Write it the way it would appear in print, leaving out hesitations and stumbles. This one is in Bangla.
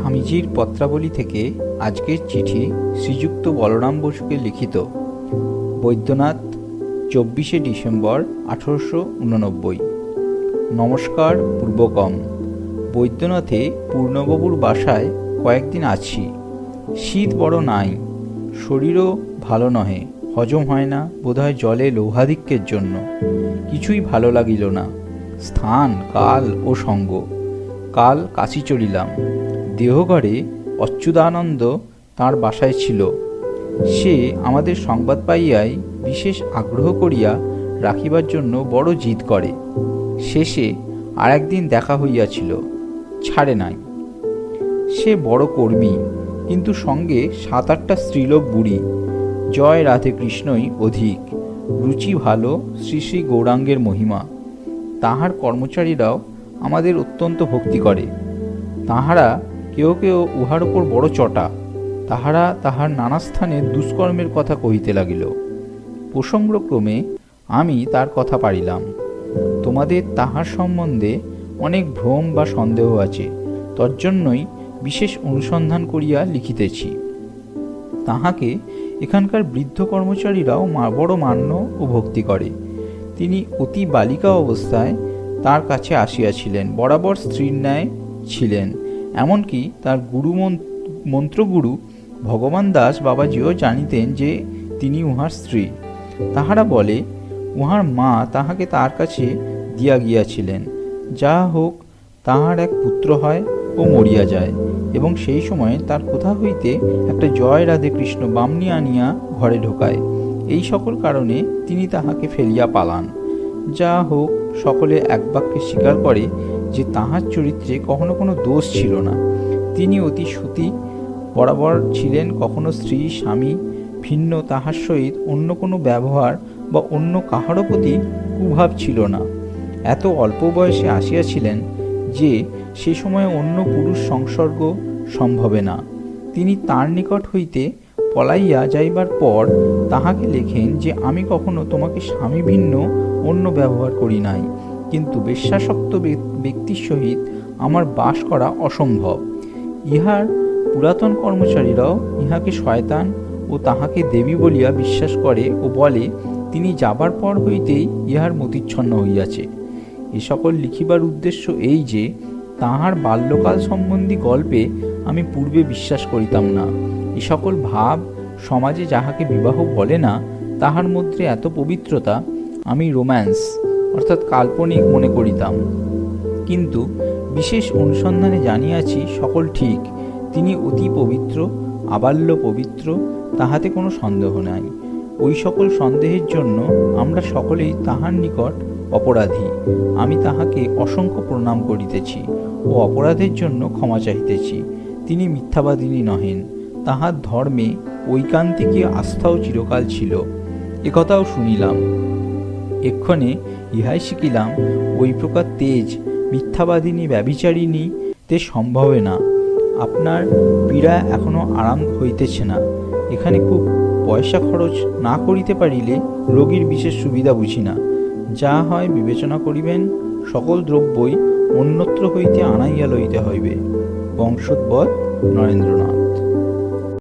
স্বামীজির পত্রাবলী থেকে আজকের চিঠি শ্রীযুক্ত বলরাম বসুকে লিখিত। বৈদ্যনাথ, 24শে ডিসেম্বর 1889। নমস্কার পূর্বকম। বৈদ্যনাথে পূর্ণবাবুর বাসায় কয়েকদিন আছি। শীত বড় নাই, শরীরও ভালো নহে, হজম হয় না, বোধহয় জলে লৌহাধিক্যের জন্য। কিছুই ভালো লাগিল না। স্থান, কাল ও সঙ্গ। কাল কাশী চলিলাম। দেহঘরে অচ্যুতানন্দ তাঁর বাসায় ছিল। সে আমাদের সংবাদ পাইয়াই বিশেষ আগ্রহ করিয়া রাখিবার জন্য বড় জিদ করে। শেষে আর একদিন দেখা হইয়াছিল, ছাড়ে নাই। সে বড় কর্মী, কিন্তু সঙ্গে 7-8টা স্ত্রীলোক বুড়ি। জয় রাধে কৃষ্ণই অধিক। রুচি ভালো, শ্রী শ্রী গৌরাঙ্গের মহিমা। তাহার কর্মচারীরাও আমাদের অত্যন্ত ভক্তি করে। তাহারা কেউ কেউ উহার উপর বড় চটা। তাহারা তাহার নানা স্থানে দুষ্কর্মের কথা কহিতে লাগিল। প্রসঙ্গক্রমে আমি তার কথা পাড়িলাম। তোমাদের তাহার সম্বন্ধে অনেক ভ্রম বা সন্দেহ আছে, তজ্জন্যই বিশেষ অনুসন্ধান করিয়া লিখিতেছি। তাহাকে এখানকার বৃদ্ধ কর্মচারীরাও বড় মান্য ও ভক্তি করে। তিনি অতি বালিকা অবস্থায় তার কাছে আসিয়াছিলেন, বরাবর স্ত্রীর ন্যায় ছিলেন। এমনকি তার মন্ত্রগুরু ভগবান দাস বাবাজিও জানিতেন যে তিনি উহার স্ত্রী। তাহারা বলে উহার মা তাহাকে তার কাছে দিয়া গিয়াছিলেন। যা হোক, তাহার এক পুত্র হয় ও মরিয়া যায়, এবং সেই সময় তার কোথা হইতে একটা জয় রাধে কৃষ্ণ বামনি আনিয়া ঘরে ঢোকায়। এই সকল কারণে তিনি তাহাকে ফেলিয়া পালান। যা হোক, সকলে এক বাক্যে স্বীকার করে যে তাহার চরিত্রে কখনো কোনো দোষ ছিল না। তিনি অতি সতী বরাবর ছিলেন, কখনো স্ত্রী স্বামী ভিন্ন তাহার সহিত অন্য কোনো ব্যবহার বা অন্য কাহারও প্রতি কুভাব ছিল না। এত অল্প বয়সে আসিয়াছিলেন যে সে সময়ে অন্য পুরুষ সংসর্গ সম্ভবে না। তিনি তার নিকট হইতে পলাইয়া যাইবার পর তাহাকে লেখেন যে আমি কখনো তোমাকে স্বামী ভিন্ন অন্য ব্যবহার করি নাই, কিন্তু বেশ্যাসক্ত ব্যক্তির সহিত আমার বাস করা অসম্ভব। ইহার পুরাতন কর্মচারীরাও ইহাকে শয়তান ও তাহাকে দেবী বলিয়া বিশ্বাস করে ও বলে তিনি যাবার পর হইতেই ইহার মতিচ্ছন্ন হইয়াছে। এ সকল লিখিবার উদ্দেশ্য এই যে তাহার বাল্যকাল সম্বন্ধী গল্পে আমি পূর্বে বিশ্বাস করিতাম না। এ সকল ভাব সমাজে যাহাকে বিবাহ বলে না, তাহার মধ্যে এত পবিত্রতা আমি রোম্যান্স অর্থাৎ কাল্পনিক মনে করিতাম। কিন্তু বিশেষ অনুসন্ধানে জানিয়াছি সকল ঠিক। তিনি অতি পবিত্র, আবাল্য পবিত্র, তাহাতে কোনো সন্দেহ নাই। ওই সকল সন্দেহের জন্য আমরা সকলেই তাহার নিকট অপরাধী। আমি তাহাকে অসংখ্য প্রণাম করিতেছি ও অপরাধের জন্য ক্ষমা চাহিতেছি। তিনি মিথ্যাবাদিনী নহেন, তাহার ধর্মে ঐকান্তিকীয় আস্থাও চিরকাল ছিল, একথাও শুনিলাম। এক্ষণে ইহাই শিখিলাম ওই প্রকার তেজ মিথ্যাবাদিনী ব্যভিচারিণী তে সম্ভবে না। আপনার পীড়া এখনো আরাম হইতেছে না। এখানে খুব পয়সা খরচ না করিতে পারিলে রোগীর বিশেষ সুবিধা বুঝি না। যা হয় বিবেচনা করিবেন, সকল দ্রব্যই অন্যত্র হইতে আনাইয়া লইতে হইবে। বংশোদ্ভূত নরেন্দ্রনাথ।